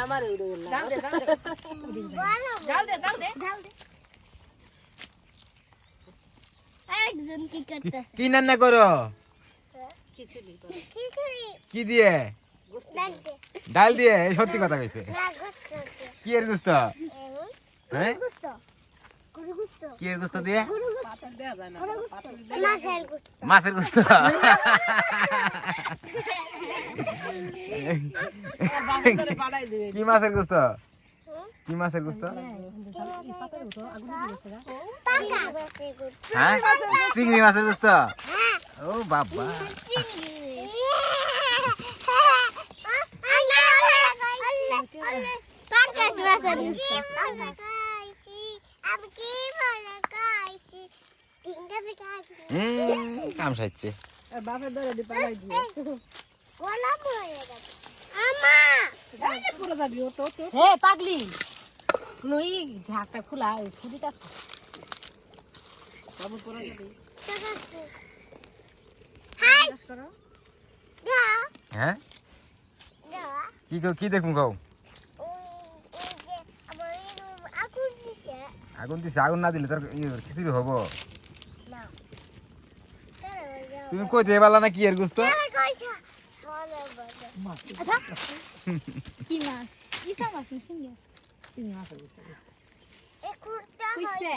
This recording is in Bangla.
আমার উড়ে গেল জাল দে একজন কি করতেছে কি রান্না করো খিচুড়ি কি দিয়ে ডাল দিয়ে এই সত্যি কথা কইছে কি এর গুস্ত হ্যাঁ কি এর গুস্ত দিয়ে মাছের গুস্ত কি মাছের গুস্ত কি মাছের গুস্ত হ্যাঁ চিংড়ি মাছের গুস্ত ও বাবা কাম সাইছে বাপের ধরে দি পালাই দিয়ে পুরো যাবি ও তো হে পাগলি নই ঝাঁকটা খোলা ওই ফুদিটা বাবু পুরো যাবি হ্যাঁ কি কি দেখুন গাও আগুন দিছে আগুন না দিলে তার খিচুড়ি হবো তুমি কই দিয়ে পারলা না কি এর গুস্ত কি মাছ ইসা মাছ চিংড়ি মাছ চিনি মাছের গুস্ত এ কুর্তা হইছে